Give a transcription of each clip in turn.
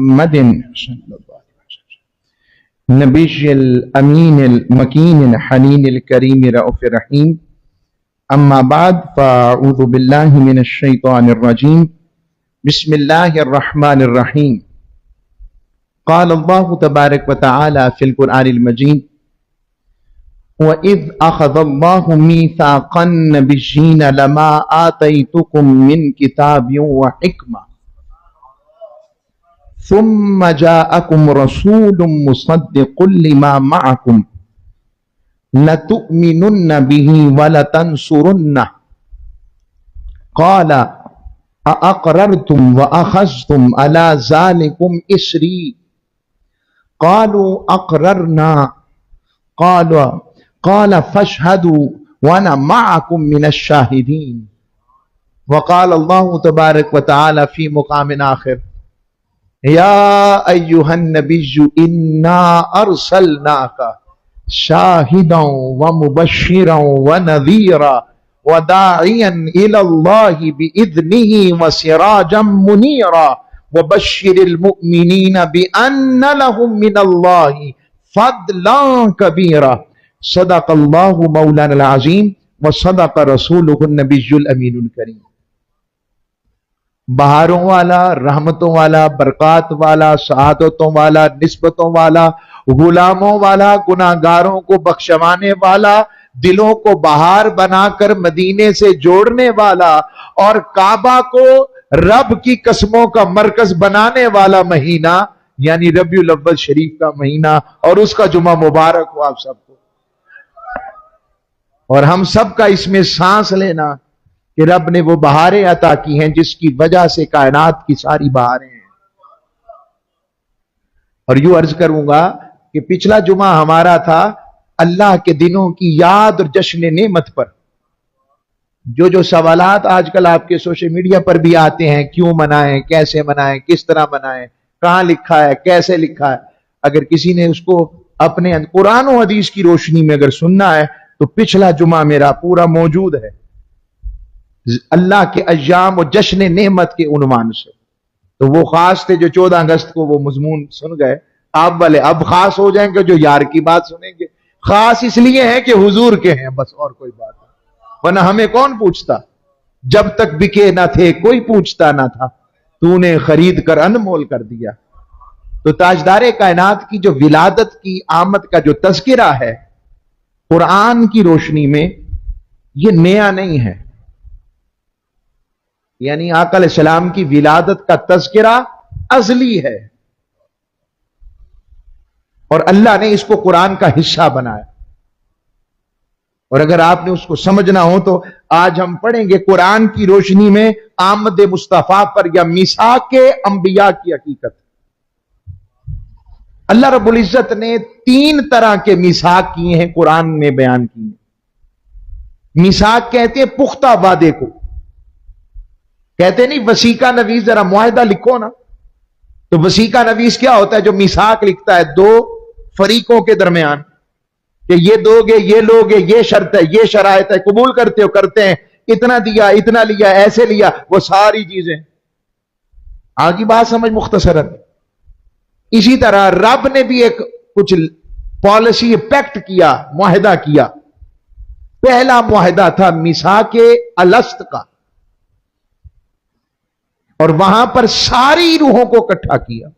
محمد صلی اللہ علیہ وسلم نبی الامین المکین الحنین الکریم رؤوف الرحیم اما بعد فاعوذ باللہ من الشیطان الرجیم بسم اللہ الرحمن الرحیم قال اللہ تبارک وتعالی فی القرآن المجید وَإِذْ أَخَذَ اللَّهُ مِيثَاقَ النَّبِيِّينَ لَمَا آتَيْتُكُم مِّن كِتَابٍ وَحِكْمَةٍ ثُمَّ جَاءَكُمْ رَسُولٌ مُصَدِّقٌ لِّمَا مَعَكُمْ لَتُؤْمِنُنَّ بِهِ وَلَتَنصُرُنَّهُ قَالَ أَأَقْرَرْتُمْ وَأَخَذْتُمْ عَلَى ذَلِكُمْ إِصْرِي قَالُوا أَقْرَرْنَا قال فاشهدوا وانا معكم من الشاهدين وقال الله تبارك وتعالى في مقام آخر يا أيها النبي إنا أرسلناك شاهدا ومبشرا ونذيرا وداعيا إلى الله بإذنه وسراجا منيرا وبشر المؤمنين بأن لهم من الله فضلا كبيرا صدق اللہ مولانا العظیم وصدق رسولہ النبی الامین الکریم۔ بہاروں والا، رحمتوں والا، برکات والا، سعادتوں والا، نسبتوں والا، غلاموں والا، گناہگاروں کو بخشوانے والا، دلوں کو بہار بنا کر مدینے سے جوڑنے والا اور کعبہ کو رب کی قسموں کا مرکز بنانے والا مہینہ یعنی ربیع الاول شریف کا مہینہ اور اس کا جمعہ مبارک ہو آپ سب کو، اور ہم سب کا اس میں سانس لینا کہ رب نے وہ بہاریں عطا کی ہیں جس کی وجہ سے کائنات کی ساری بہاریں ہیں۔ اور یوں عرض کروں گا کہ پچھلا جمعہ ہمارا تھا اللہ کے دنوں کی یاد اور جشن نعمت پر۔ جو سوالات آج کل آپ کے سوشل میڈیا پر بھی آتے ہیں، کیوں منائیں، کیسے منائیں، کس طرح منائیں، کہاں لکھا ہے، کیسے لکھا ہے، اگر کسی نے اس کو اپنے قرآن و حدیث کی روشنی میں اگر سننا ہے تو پچھلا جمعہ میرا پورا موجود ہے اللہ کے ایام و جشن نعمت کے عنوان سے۔ تو وہ خاص تھے جو 14 اگست کو وہ مضمون سن گئے، آپ والے اب خاص ہو جائیں گے جو یار کی بات سنیں گے۔ خاص اس لیے ہے کہ حضور کے ہیں، بس اور کوئی بات نہیں، ورنہ ہمیں کون پوچھتا؟ جب تک بکے نہ تھے کوئی پوچھتا نہ تھا، تو نے خرید کر انمول کر دیا۔ تو تاجدار کائنات کی جو ولادت کی آمد کا جو تذکرہ ہے قرآن کی روشنی میں، یہ نیا نہیں ہے، یعنی آقا علیہ السلام کی ولادت کا تذکرہ ازلی ہے اور اللہ نے اس کو قرآن کا حصہ بنایا۔ اور اگر آپ نے اس کو سمجھنا ہو تو آج ہم پڑھیں گے قرآن کی روشنی میں آمد مصطفیٰ پر یا میثاق انبیاء کی حقیقت۔ اللہ رب العزت نے 3 طرح کے میثاق کیے ہیں، قرآن میں بیان کیے ہیں۔ میثاق کہتے ہیں پختہ وعدے کو، کہتے نہیں وثیقہ نویس ذرا معاہدہ لکھو نا، تو وثیقہ نویس کیا ہوتا ہے؟ جو میثاق لکھتا ہے 2 فریقوں کے درمیان کہ یہ دو گے، یہ لوگے، یہ شرط ہے، یہ شرائط ہے، قبول کرتے ہو؟ کرتے ہیں، اتنا دیا، اتنا لیا، ایسے لیا، وہ ساری چیزیں آگی بات سمجھ مختصراً۔ اسی طرح رب نے بھی ایک کچھ پالیسی پیکٹ کیا، معاہدہ کیا۔ پہلا معاہدہ تھا میثاق الست کا، اور وہاں پر ساری روحوں کو اکٹھا کیا،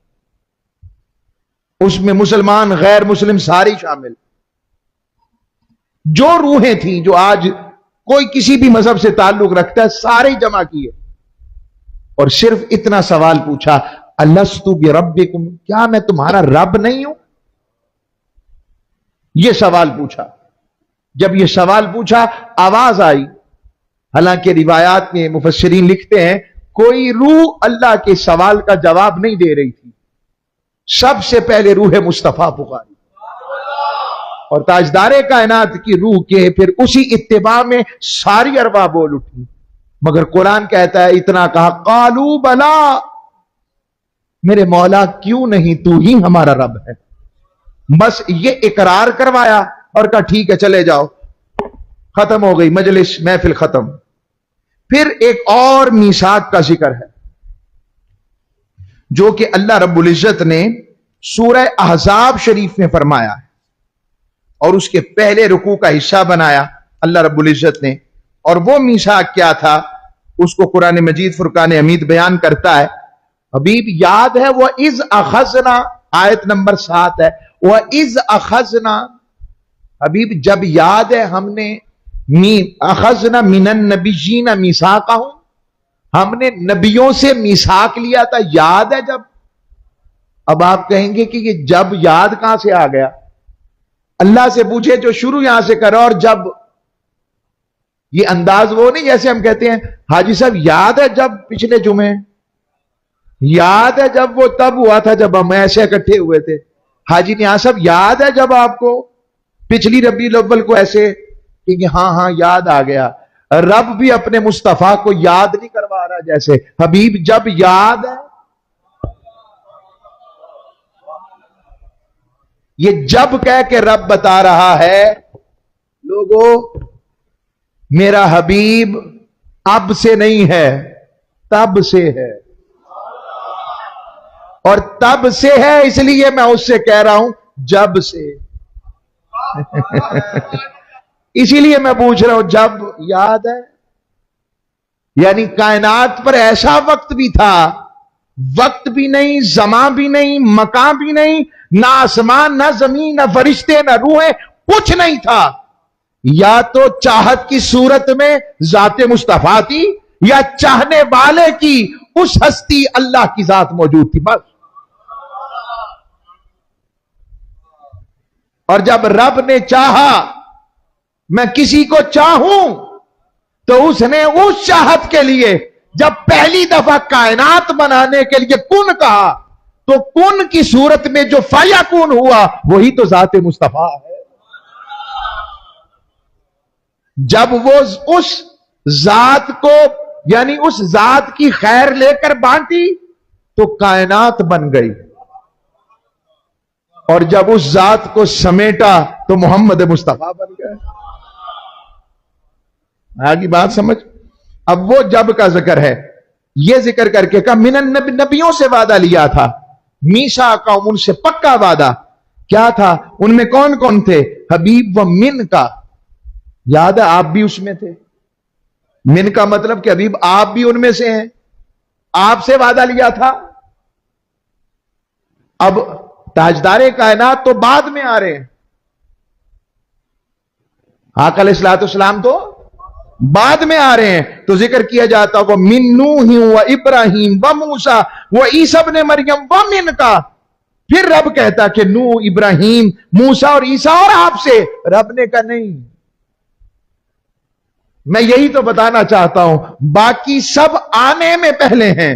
اس میں مسلمان غیر مسلم ساری شامل، جو روحیں تھیں جو آج کوئی کسی بھی مذہب سے تعلق رکھتا ہے سارے جمع کیے، اور صرف اتنا سوال پوچھا الست بربکم، کیا میں تمہارا رب نہیں ہوں؟ یہ سوال پوچھا۔ جب یہ سوال پوچھا آواز آئی، حالانکہ روایات میں مفسرین لکھتے ہیں کوئی روح اللہ کے سوال کا جواب نہیں دے رہی تھی، سب سے پہلے روح مصطفیٰ پکاری، اور تاجدار کائنات کی روح کے پھر اسی اتباع میں ساری ارواح بول اٹھی، مگر قرآن کہتا ہے اتنا کہا قالوا بلا، میرے مولا کیوں نہیں، تو ہی ہمارا رب ہے۔ بس یہ اقرار کروایا اور کہا ٹھیک ہے چلے جاؤ، ختم ہو گئی مجلس، محفل ختم۔ پھر ایک اور میثاق کا ذکر ہے، جو کہ اللہ رب العزت نے سورہ احزاب شریف میں فرمایا ہے اور اس کے پہلے رکوع کا حصہ بنایا اللہ رب العزت نے. اور وہ میثاق کیا تھا اس کو قرآن مجید فرقان حمید بیان کرتا ہے. حبیب یاد ہے وہ اذ اخذنا، آیت نمبر 7 ہے، وہ اذ اخذنا. حبیب جب یاد ہے ہم نے اخذنا من النبیین میثاقہم، ہم نے نبیوں سے میثاق لیا تھا، یاد ہے جب. اب آپ کہیں گے کہ یہ جب یاد کہاں سے آ گیا؟ اللہ سے پوچھے جو شروع یہاں سے کرو. اور جب یہ انداز وہ نہیں جیسے ہم کہتے ہیں حاجی صاحب یاد ہے جب پچھلے جمعے، یاد ہے جب وہ تب ہوا تھا جب ہم ایسے اکٹھے ہوئے تھے. حاجی نے صاحب یاد ہے جب آپ کو پچھلی ربیع الاول کو ایسے کہ ہاں یاد آ گیا. رب بھی اپنے مصطفیٰ کو یاد نہیں کروا رہا جیسے. حبیب جب یاد ہے، یہ جب کہہ کے رب بتا رہا ہے لوگوں میرا حبیب اب سے نہیں ہے، تب سے ہے. اور تب سے ہے اس لیے میں اس سے کہہ رہا ہوں جب سے. اسی لیے میں پوچھ رہا ہوں جب یاد ہے. یعنی کائنات پر ایسا وقت بھی تھا، وقت بھی نہیں، زمان بھی نہیں، مکان بھی نہیں، نہ آسمان نہ زمین نہ فرشتے نہ روحیں، کچھ نہیں تھا. یا تو چاہت کی صورت میں ذات مصطفیٰ تھی یا چاہنے والے کی اس ہستی اللہ کی ذات موجود تھی بس. اور جب رب نے چاہا میں کسی کو چاہوں تو اس نے اس چاہت کے لیے جب پہلی دفعہ کائنات بنانے کے لیے کن کہا تو کن کی صورت میں جو فیکون ہوا وہی تو ذات مصطفیٰ ہے. جب وہ اس ذات کو یعنی اس ذات کی خیر لے کر بانٹی تو کائنات بن گئی، اور جب اس ذات کو سمیٹا تو محمد مصطفیٰ بن گئے. آگے بات سمجھ. اب وہ جب کا ذکر ہے، یہ ذکر کر کے کہا من نبیوں سے وعدہ لیا تھا، میثاقہم ان سے پکا وعدہ. کیا تھا؟ ان میں کون کون تھے؟ حبیب و من کا. یاد ہے آپ بھی اس میں تھے. من کا مطلب کہ حبیب آپ بھی ان میں سے ہیں، آپ سے وعدہ لیا تھا. اب تاجدار کائنات تو بعد میں آ رہے ہیں، آقا علیہ الصلوۃ والسلام تو بعد میں آ رہے ہیں. تو ذکر کیا جاتا وہ من نوح و ابراہیم و موسیٰ و عیسیٰ ابن مریم و من کا. پھر رب کہتا کہ نوح، ابراہیم، موسیٰ اور عیسیٰ اور آپ سے. رب نے کہا نہیں. میں یہی تو بتانا چاہتا ہوں باقی سب آنے میں پہلے ہیں،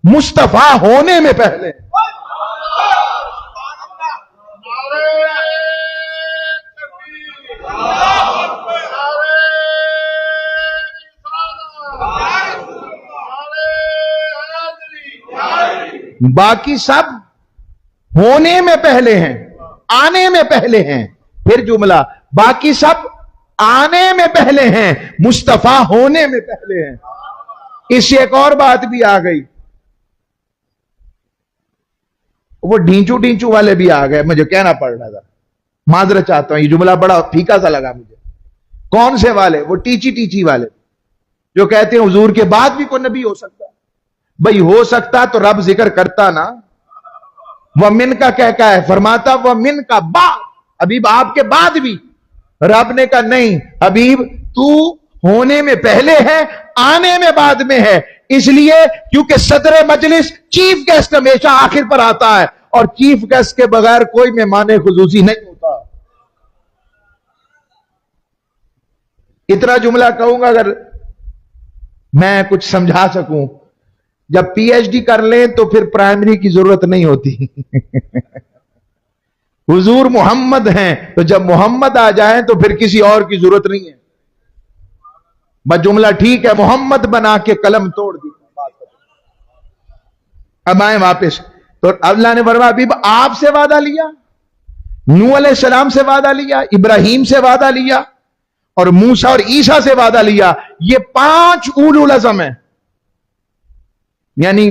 مصطفیٰ ہونے میں پہلے. باقی سب ہونے میں پہلے ہیں، آنے میں پہلے ہیں. پھر جملہ باقی سب آنے میں پہلے ہیں، مصطفیٰ ہونے میں پہلے ہیں. اس سے ایک اور بات بھی آ گئی، وہ ڈھینچو والے بھی آ گئے. مجھے کہنا پڑ رہا تھا، معذرت چاہتا ہوں، یہ جملہ بڑا پھیکا سا لگا مجھے. کون سے والے؟ وہ ٹیچی والے جو کہتے ہیں حضور کے بعد بھی کوئی نبی ہو سکتا. بھئی ہو سکتا تو رب ذکر کرتا نا. وہ من کا کہہ ہے، فرماتا وہ من کا بعد، حبیب آپ کے بعد بھی. رب نے کہا نہیں حبیب تو ہونے میں پہلے ہے، آنے میں بعد میں ہے. اس لیے کیونکہ صدر مجلس چیف گیسٹ ہمیشہ آخر پر آتا ہے، اور چیف گیسٹ کے بغیر کوئی مہمان خصوصی نہیں ہوتا. اتنا جملہ کہوں گا اگر میں کچھ سمجھا سکوں. جب پی ایچ ڈی کر لیں تو پھر پرائمری کی ضرورت نہیں ہوتی. حضور محمد ہیں تو جب محمد آ جائیں تو پھر کسی اور کی ضرورت نہیں ہے. بس جملہ ٹھیک ہے، محمد بنا کے قلم توڑ دی. اب آئیں واپس. تو اللہ نے فرمایا حبیب آپ سے وعدہ لیا، نوح علیہ السلام سے وعدہ لیا، ابراہیم سے وعدہ لیا، اور موسیٰ اور عیسیٰ سے وعدہ لیا. یہ 5 اولو العزم ہیں. یعنی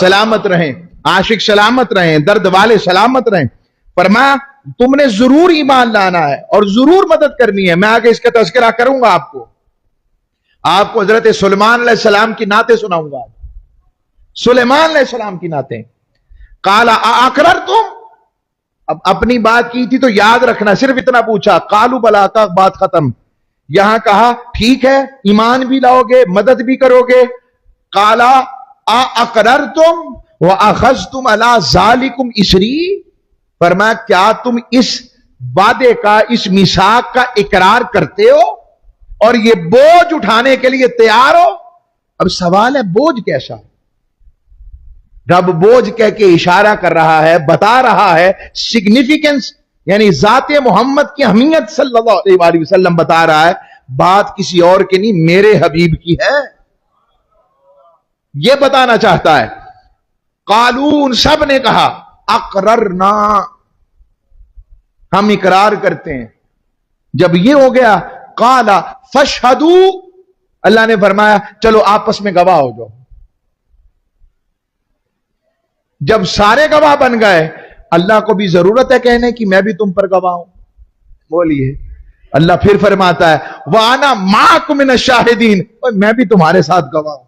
سلامت رہیں عاشق، سلامت رہیں درد والے، سلامت رہیں. فرمایا تم نے ضرور ایمان لانا ہے اور ضرور مدد کرنی ہے. میں آگے اس کا تذکرہ کروں گا. آپ کو حضرت سلیمان علیہ السلام کی نعتیں سناؤں گا. سلیمان علیہ السلام کی نعتیں. قالا اقررتم، اب اپنی بات کی تھی تو یاد رکھنا، صرف اتنا پوچھا. قالوا بلا کا بات ختم. یہاں کہا ٹھیک ہے ایمان بھی لاؤ گے مدد بھی کرو گے. قالا اقررتم واخذتم علی ذالکم اسری، فرمایا کیا تم اس وعدے کا، اس میثاق کا اقرار کرتے ہو اور یہ بوجھ اٹھانے کے لیے تیار ہو؟ اب سوال ہے بوجھ کیسا؟ رب بوجھ کہہ کے اشارہ کر رہا ہے، بتا رہا ہے سگنیفیکنس، یعنی ذات محمد کی اہمیت صلی اللہ علیہ وسلم بتا رہا ہے. بات کسی اور کی نہیں، میرے حبیب کی ہے، یہ بتانا چاہتا ہے. قالون، سب نے کہا اقررنا، ہم اقرار کرتے ہیں. جب یہ ہو گیا قالا فاشہدو، اللہ نے فرمایا چلو آپس میں گواہ ہو جاؤ. جب سارے گواہ بن گئے، اللہ کو بھی ضرورت ہے کہنے کی میں بھی تم پر گواہ ہوں. بولیے. اللہ پھر فرماتا ہے وَأَنَا مَعَكُمْ مِنَ الشَّاهِدِينَ، میں بھی تمہارے ساتھ گواہ ہوں.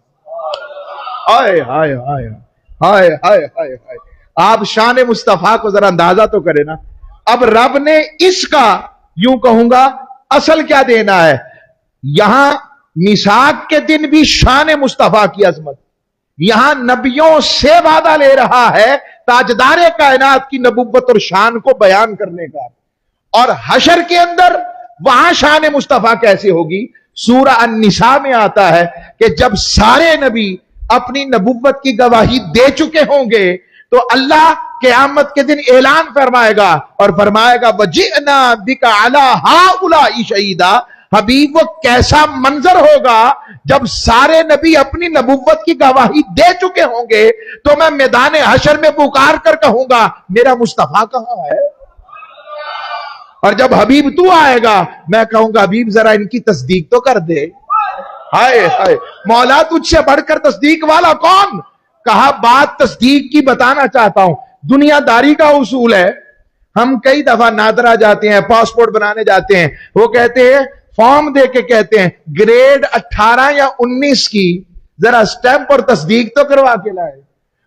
ہائے ہائے ہائے ہائے ہائے ہائے ہائے. آپ شان مصطفیٰ کو ذرا اندازہ تو کرے نا. اب رب نے اس کا یوں کہوں گا اصل کیا دینا ہے. یہاں میثاق کے دن بھی شان مصطفیٰ کی عظمت، یہاں نبیوں سے وعدہ لے رہا ہے تاجدار کائنات کی نبوت اور شان کو بیان کرنے کا. اور حشر کے اندر وہاں شان مصطفیٰ کیسے ہوگی؟ سورہ النساء میں آتا ہے کہ جب سارے نبی اپنی نبوت کی گواہی دے چکے ہوں گے تو اللہ قیامت کے دن اعلان فرمائے گا اور فرمائے گا وَجِئْنَا بِكَ عَلَىٰ هَٰؤُلَاءِ شَهِيدًا. حبیب وہ کیسا منظر ہوگا جب سارے نبی اپنی نبوت کی گواہی دے چکے ہوں گے تو میں میدان حشر میں پکار کر کہوں گا میرا مصطفیٰ کہاں ہے؟ اور جب حبیب تو آئے گا میں کہوں گا حبیب ذرا ان کی تصدیق تو کر دے. ہائے ہائے مولا تجھ سے بڑھ کر تصدیق والا کون؟ کہا بات تصدیق کی بتانا چاہتا ہوں. دنیا داری کا اصول ہے، ہم کئی دفعہ نادرا جاتے ہیں، پاسپورٹ بنانے جاتے ہیں، وہ کہتے ہیں فارم دے کے کہتے ہیں گریڈ 18 یا 19 کی ذرا سٹیمپ اور تصدیق تو کروا کے لائے.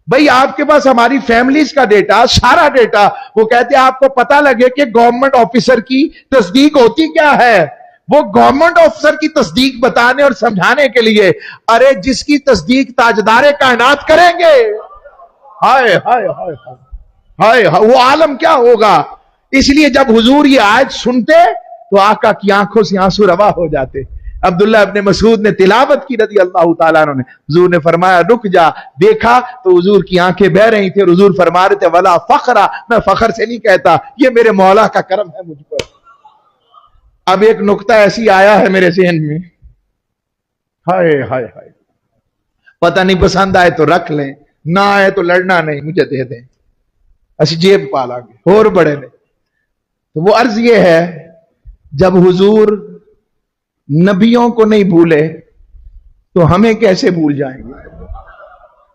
بھئی آپ کے پاس ہماری فیملیز کا ڈیٹا، سارا ڈیٹا، وہ کہتے ہیں آپ کو پتہ لگے کہ گورنمنٹ آفیسر کی تصدیق ہوتی کیا ہے. وہ گورنمنٹ آفیسر کی تصدیق بتانے اور سمجھانے کے لیے، ارے جس کی تصدیق تاجدار کائنات کریں گے، ہائے ہائے ہائے ہائے وہ عالم کیا ہوگا. اس لیے جب حضور یہ آیت سنتے تو آقا کی آنکھوں سے آنسو روا ہو جاتے. عبداللہ ابن مسعود نے تلاوت کی رضی اللہ تعالیٰ عنہ نے، حضور نے فرمایا رک جا. دیکھا تو حضور کی آنکھیں بہ رہی تھی اور حضور فرما رہے تھے ولا فخرا، میں فخر سے نہیں کہتا، یہ میرے مولا کا کرم ہے مجھ پر. اب ایک نقطہ ایسی آیا ہے میرے ذہن میں، ہائے ہائے ہائے، پتہ نہیں پسند آئے تو رکھ لیں، نہ آئے تو لڑنا نہیں، مجھے دے دیں، اسی جیب پالا گے اور بڑے نے. تو وہ عرض یہ ہے جب حضور نبیوں کو نہیں بھولے تو ہمیں کیسے بھول جائیں گے؟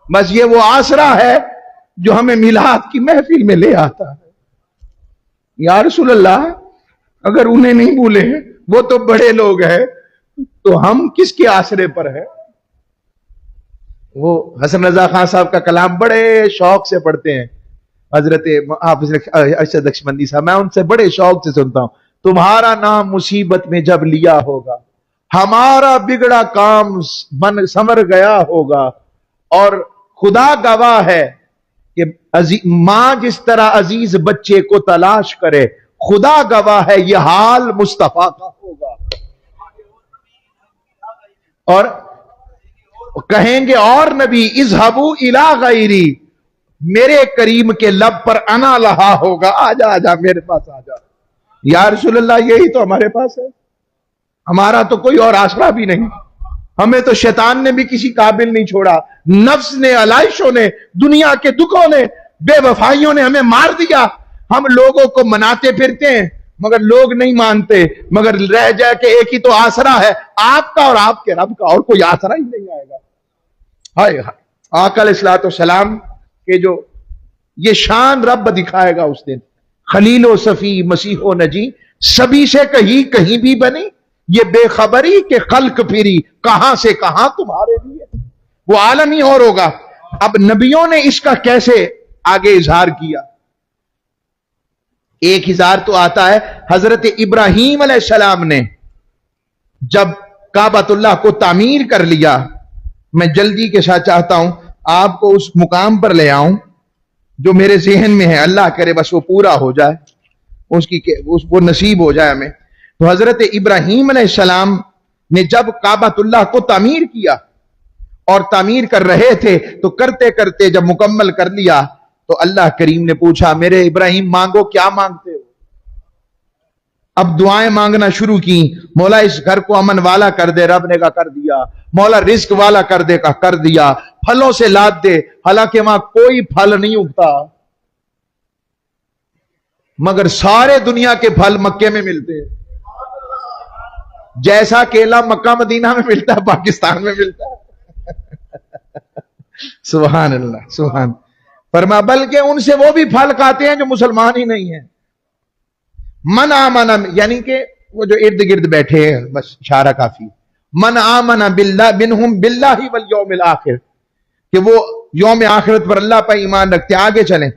بس یہ وہ آسرا ہے جو ہمیں میلاد کی محفل میں لے آتا ہے. یا رسول اللہ اگر انہیں نہیں بھولے وہ تو بڑے لوگ ہیں تو ہم کس کے آسرے پر ہیں؟ وہ حسن رضا خان صاحب کا کلام بڑے شوق سے پڑھتے ہیں حضرت حافظ ارشد نقشبندی صاحب، میں ان سے بڑے شوق سے سنتا ہوں. تمہارا نام مصیبت میں جب لیا ہوگا، ہمارا بگڑا کام سمر گیا ہوگا، اور خدا گواہ ہے کہ ماں جس طرح عزیز بچے کو تلاش کرے، خدا گواہ ہے یہ حال مصطفیٰ کا ہوگا. اور کہیں گے اور نبی اذهبوا الی غیری، میرے کریم کے لب پر انا لہا ہوگا، آجا آجا میرے پاس آجا. یا رسول اللہ یہی تو ہمارے پاس ہے، ہمارا تو کوئی اور آسرا بھی نہیں. ہمیں تو شیطان نے بھی کسی قابل نہیں چھوڑا، نفس نے، علائشوں نے، دنیا کے دکھوں نے، بے وفائیوں نے ہمیں مار دیا. ہم لوگوں کو مناتے پھرتے ہیں مگر لوگ نہیں مانتے، مگر رہ جائے کہ ایک ہی تو آسرا ہے آپ کا اور آپ کے رب کا، اور کوئی آسرا ہی نہیں آئے گا۔ ہائے ہائے، آقا علیہ الصلوۃ والسلام کہ جو یہ شان رب دکھائے گا اس دن، خلیل و صفی مسیح و نجی سبھی سے کہیں بھی بنی، یہ بے خبری کہ خلق پھری کہاں سے کہاں تمہارے لیے، وہ عالم ہی اور ہوگا۔ اب نبیوں نے اس کا کیسے آگے اظہار کیا؟ ایک اظہار تو آتا ہے حضرت ابراہیم علیہ السلام نے جب کعبۃ اللہ کو تعمیر کر لیا، میں جلدی کے ساتھ چاہتا ہوں آپ کو اس مقام پر لے آؤں جو میرے ذہن میں ہے، اللہ کرے بس وہ پورا ہو جائے، وہ نصیب ہو جائے ہمیں۔ تو حضرت ابراہیم علیہ السلام نے جب کعبۃ اللہ کو تعمیر کیا اور تعمیر کر رہے تھے تو کرتے کرتے جب مکمل کر لیا تو اللہ کریم نے پوچھا میرے ابراہیم مانگو، کیا مانگتے ہو؟ اب دعائیں مانگنا شروع کی، مولا اس گھر کو امن والا کر دے، رب نے کہا کر دیا، مولا رزق والا کر دے، کہا کر دیا، پھلوں سے لاد دے، حالانکہ وہاں کوئی پھل نہیں اگتا مگر سارے دنیا کے پھل مکے میں ملتے ہیں، جیسا کیلا مکہ مدینہ میں ملتا ہے پاکستان میں ملتا ہے۔ سبحان اللہ، سبحان۔ فرما بلکہ ان سے وہ بھی پھل کھاتے ہیں جو مسلمان ہی نہیں ہیں۔ من آمن، یعنی کہ وہ جو ارد گرد بیٹھے ہیں، بس اشارہ کافی، من آمن باللہ منہم باللہ والیوم الآخر، کہ وہ یوم آخرت پر اللہ پر ایمان رکھتے۔ آگے چلیں،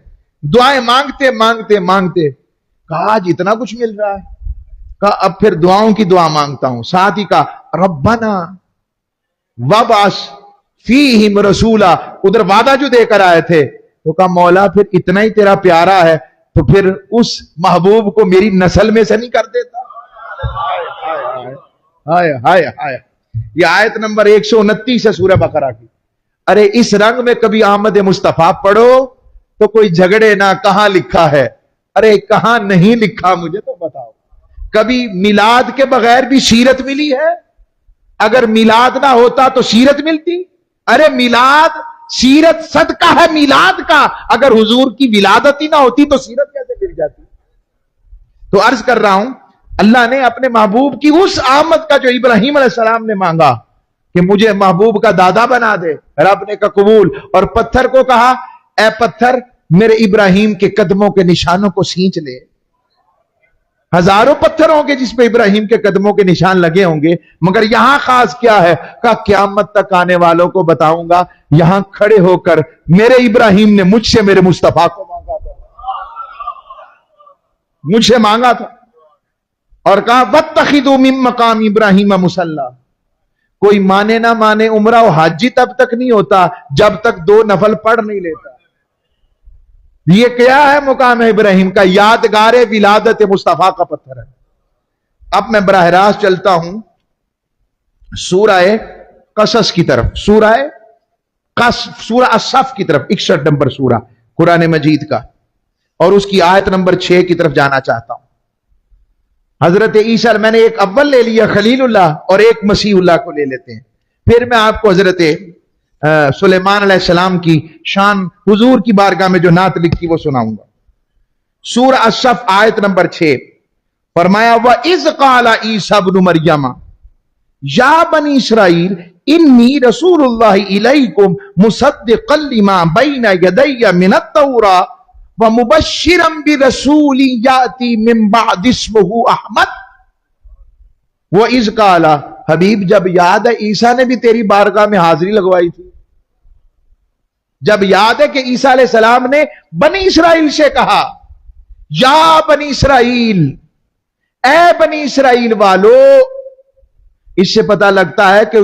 دعائیں مانگتے مانگتے مانگتے کہا آج اتنا کچھ مل رہا ہے، کہا اب پھر دعاؤں کی دعا مانگتا ہوں، ساتھ ہی کہا ربنا وابعث فیہم رسولا، ادھر وعدہ جو دے کر آئے تھے تو کہا مولا پھر اتنا ہی تیرا پیارا ہے تو پھر اس محبوب کو میری نسل میں سے نہیں کر دیتا؟ ہائے ہائے ہائے، یہ آیت نمبر 129 ہے سورہ بقرہ کی۔ ارے اس رنگ میں کبھی آمد مصطفیٰ پڑھو تو کوئی جھگڑے نہ، کہاں لکھا ہے؟ ارے کہاں نہیں لکھا مجھے تو بتاؤ۔ کبھی میلاد کے بغیر بھی سیرت ملی ہے؟ اگر میلاد نہ ہوتا تو سیرت ملتی؟ ارے میلاد سیرت صدقہ ہے میلاد کا، اگر حضور کی ولادت ہی نہ ہوتی تو سیرت کیسے مل جاتی؟ تو عرض کر رہا ہوں اللہ نے اپنے محبوب کی اس آمد کا جو ابراہیم علیہ السلام نے مانگا کہ مجھے محبوب کا دادا بنا دے، رب نے کا قبول، اور پتھر کو کہا اے پتھر میرے ابراہیم کے قدموں کے نشانوں کو سینچ لے۔ ہزاروں پتھر ہوں گے جس پہ ابراہیم کے قدموں کے نشان لگے ہوں گے، مگر یہاں خاص کیا ہے؟ کہا قیامت تک آنے والوں کو بتاؤں گا یہاں کھڑے ہو کر میرے ابراہیم نے مجھ سے میرے مصطفیٰ کو مانگا تھا، مجھ سے مانگا تھا۔ اور کہا واتخذوا من مقام ابراہیم مصلی، کوئی مانے نہ مانے عمرہ و حج تب تک نہیں ہوتا جب تک 2 نفل پڑھ نہیں لیتا۔ یہ کیا ہے مقام ابراہیم کا؟ یادگار ولادت مصطفیٰ کا پتھر ہے۔ اب میں براہ راست چلتا ہوں سورہ قصص کی طرف، سورہ الصف کی طرف، 61 نمبر سورہ قرآن مجید کا، اور اس کی آیت نمبر 6 کی طرف جانا چاہتا ہوں۔ حضرت عیسیٰ، میں نے ایک اول لے لیا خلیل اللہ اور ایک مسیح اللہ کو لے لیتے ہیں، پھر میں آپ کو حضرت سلیمان علیہ السلام کی شان حضور کی بارگاہ میں جو نعت لکھی وہ سناؤں گا۔ سورہ الصف آیت نمبر 6 فرمایا وَإِذْ قَالَ عِيسَى ابْنُ مَرْيَمَ يَا بَنِي إِسْرَائِيلَ إِنِّي رَسُولُ اللَّهِ إِلَيْكُمْ مُصَدِّقًا لِمَا بَيْنَ يَدَيَّ مِنَ التَّوْرَاةِ وَمُبَشِّرًا بِرَسُولٍ يَأْتِي مِن بَعْدِي اسْمُهُ أَحْمَدُ۔ وَإِذْ قَالَ، حبیب جب یاد ہے عیسیٰ نے بھی تیری بارگاہ میں حاضری لگوائی تھی، جب یاد ہے کہ عیسیٰ علیہ السلام نے بنی اسرائیل سے کہا یا بنی اسرائیل، اے بنی اسرائیل والو، اس سے پتہ لگتا ہے کہ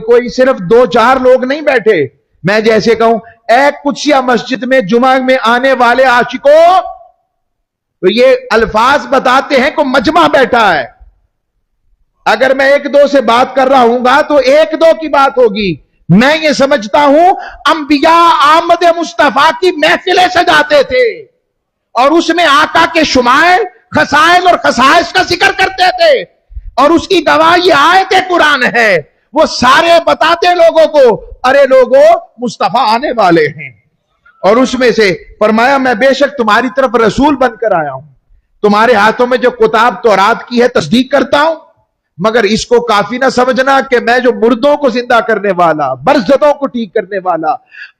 کوئی صرف 2-4 لوگ نہیں بیٹھے۔ میں جیسے کہوں اے قدسیہ مسجد میں جمعہ میں آنے والے عاشقوں، تو یہ الفاظ بتاتے ہیں کہ مجمع بیٹھا ہے۔ اگر میں 1-2 سے بات کر رہا ہوں گا تو 1-2 کی بات ہوگی۔ میں یہ سمجھتا ہوں انبیاء آمد مصطفیٰ کی محفلیں سجاتے تھے اور اس میں آقا کے شمائل، خصائل اور خصائص کا ذکر کرتے تھے، اور اس کی گواہ یہ آیت قرآن ہے۔ وہ سارے بتاتے لوگوں کو ارے لوگوں مصطفیٰ آنے والے ہیں، اور اس میں سے فرمایا میں بے شک تمہاری طرف رسول بن کر آیا ہوں، تمہارے ہاتھوں میں جو کتاب تورات کی ہے تصدیق کرتا ہوں، مگر اس کو کافی نہ سمجھنا کہ میں جو مردوں کو زندہ کرنے والا، برزدوں کو ٹھیک کرنے والا،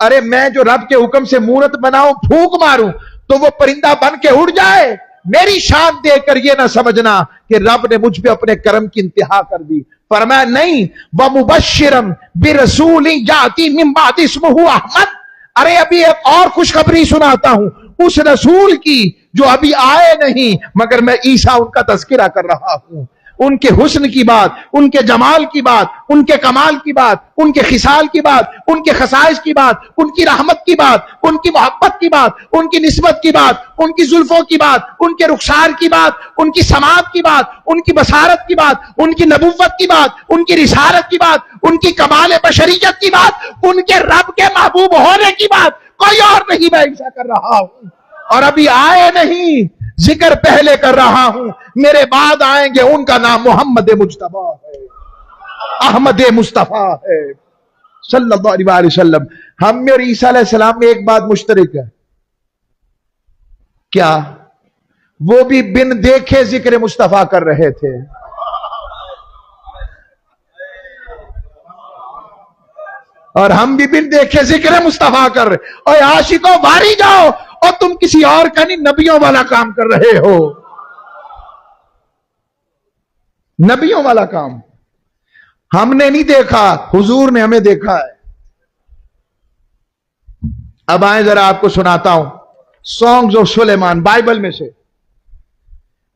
ارے میں جو رب کے حکم سے مورت بناؤں، پھونک ماروں تو وہ پرندہ بن کے اڑ جائے، میری شان دے کر یہ نہ سمجھنا کہ رب نے مجھ پہ اپنے کرم کی انتہا کر دی۔ فرمایا نہیں، وَمُبَشِّرًا بِرَسُولٍ يَأْتِي مِن بَعْدِ اسْمُهُ احمد، ارے ابھی ایک اور خوشخبری سناتا ہوں اس رسول کی جو ابھی آئے نہیں، مگر میں عیسیٰ ان کا تذکرہ کر رہا ہوں، ان کے حسن کی بات، ان کے جمال کی بات، ان کے کمال کی بات، ان کے خصال کی بات، ان کے خصائص کی بات، ان کی رحمت کی بات، ان کی محبت کی بات، ان کی نسبت کی بات، ان کی زلفوں کی بات، ان کے رخسار کی بات، ان کی سماعت کی بات، ان کی بصارت کی بات، ان کی نبوت کی بات، ان کی رسالت کی بات، ان کی کمال بشریت کی بات، ان کے رب کے محبوب ہونے کی بات، کوئی اور نہیں، میں عیسیٰ کر رہا ہوں، اور ابھی آئے نہیں، ذکر پہلے کر رہا ہوں، میرے بعد آئیں گے، ان کا نام محمد مجتبیٰ ہے، احمد مصطفیٰ ہے صلی اللہ علیہ وسلم۔ ہم میں اور عیسیٰ علیہ السلام میں ایک بات مشترک ہے، کیا؟ وہ بھی بن دیکھے ذکر مصطفیٰ کر رہے تھے، اور ہم بھی بن دیکھے ذکر مصطفیٰ کر رہے۔ اور عاشقوں باری جاؤ، اور تم کسی اور کا نہیں، نبیوں والا کام کر رہے ہو، نبیوں والا کام ہم نے نہیں دیکھا، حضور نے ہمیں دیکھا ہے۔ اب آئیں ذرا آپ کو سناتا ہوں سانگز آف سلیمان، بائبل میں سے،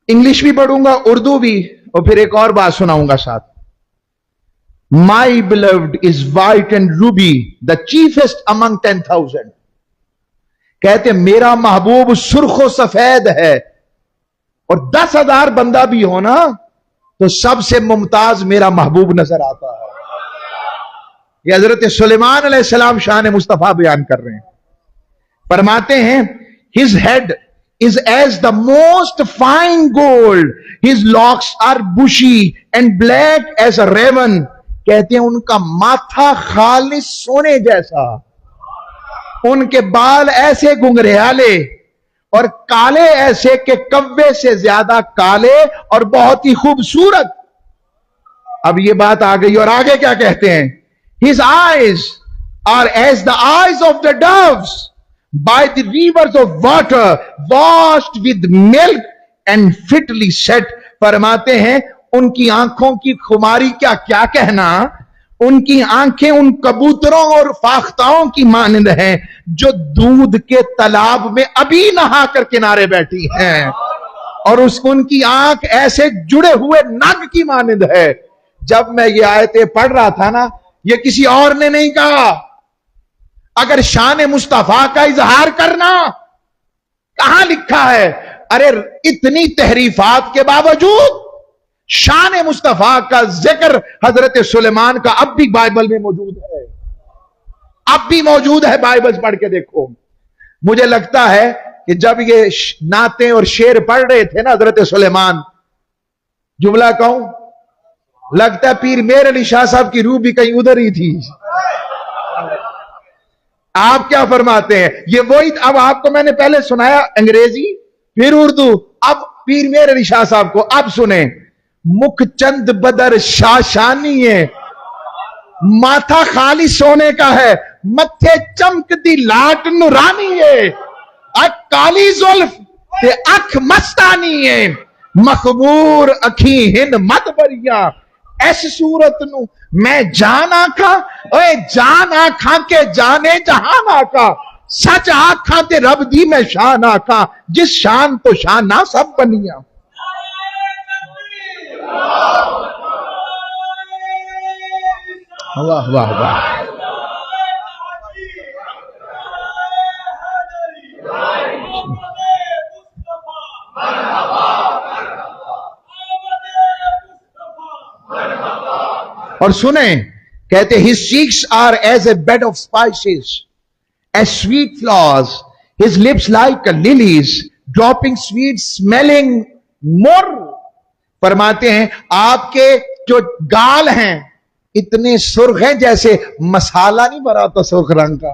انگلش بھی پڑھوں گا، اردو بھی، اور پھر ایک اور بات سناؤں گا ساتھ۔ My beloved is white and ruby, the chiefest among 10,000. کہتے میرا محبوب سرخ و سفید ہے، اور 10,000 بندہ بھی ہونا تو سب سے ممتاز میرا محبوب نظر آتا ہے۔ یہ حضرت سلیمان علیہ السلام شان مصطفیٰ بیان کر رہے ہیں، فرماتے ہیں his head is as the most fine gold, his locks are bushy and black as a raven. کہتے ہیں ان کا ماتھا خالص سونے جیسا، ان کے بال ایسے گنگریالے اور کالے ایسے کہ کوے سے زیادہ کالے اور بہت ہی خوبصورت۔ اب یہ بات آ گئی، اور آگے کیا کہتے ہیں؟ His eyes are as the eyes of the doves by the rivers of water washed with milk and fitly set. فرماتے ہیں ان کی آنکھوں کی خماری کیا کیا کہنا، ان کی آنکھیں ان کبوتروں اور فاختاؤں کی مانند ہیں جو دودھ کے تالاب میں ابھی نہا کر کنارے بیٹھی ہیں، اور ان کی آنکھ ایسے جڑے ہوئے نگ کی مانند ہے۔ جب میں یہ آیتیں پڑھ رہا تھا نا، یہ کسی اور نے نہیں کہا۔ اگر شان مصطفیٰ کا اظہار کرنا، کہاں لکھا ہے؟ ارے اتنی تحریفات کے باوجود شان مصطفیٰ کا ذکر حضرت سلیمان کا اب بھی بائبل میں موجود ہے، اب بھی موجود ہے، بائبل پڑھ کے دیکھو۔ مجھے لگتا ہے کہ جب یہ نعتیں اور شعر پڑھ رہے تھے نا حضرت سلیمان، جملہ کہوں، لگتا ہے پیر میر علی شاہ صاحب کی روح بھی کہیں ادھر ہی تھی۔ آپ کیا فرماتے ہیں؟ یہ وہی، اب آپ کو میں نے پہلے سنایا انگریزی پھر اردو، اب پیر میر علی شاہ صاحب کو اب سنیں۔ مکھ چند بدر شاشانی ہے، ماتھا خالی سونے کا ہے، متھے چمک دی لاٹ نورانی ہے، کالی زلف تے اکھ مستانی ہے، مخمور اکھی ہن مد بریاں، ایس صورت نو میں جان آکھاں، اے جان آکھاں کے جانے جہان آکھاں، سچ آکھاں تے رب دی میں شان آکھاں، جس شان تو شان نہ سب بنیاں۔ واہ واہ واہ۔ اور سنیں، کہتے his cheeks are as a bed of spices, as sweet flowers, his lips like lilies, dropping sweet smelling myrrh. فرماتے ہیں آپ کے جو گال ہیں اتنے سرخ ہیں جیسے مسالہ نہیں بھرا ہوتا سرخ رنگ کا،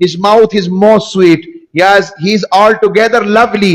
His mouth is most sweet. Yes, he is altogether lovely.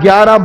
11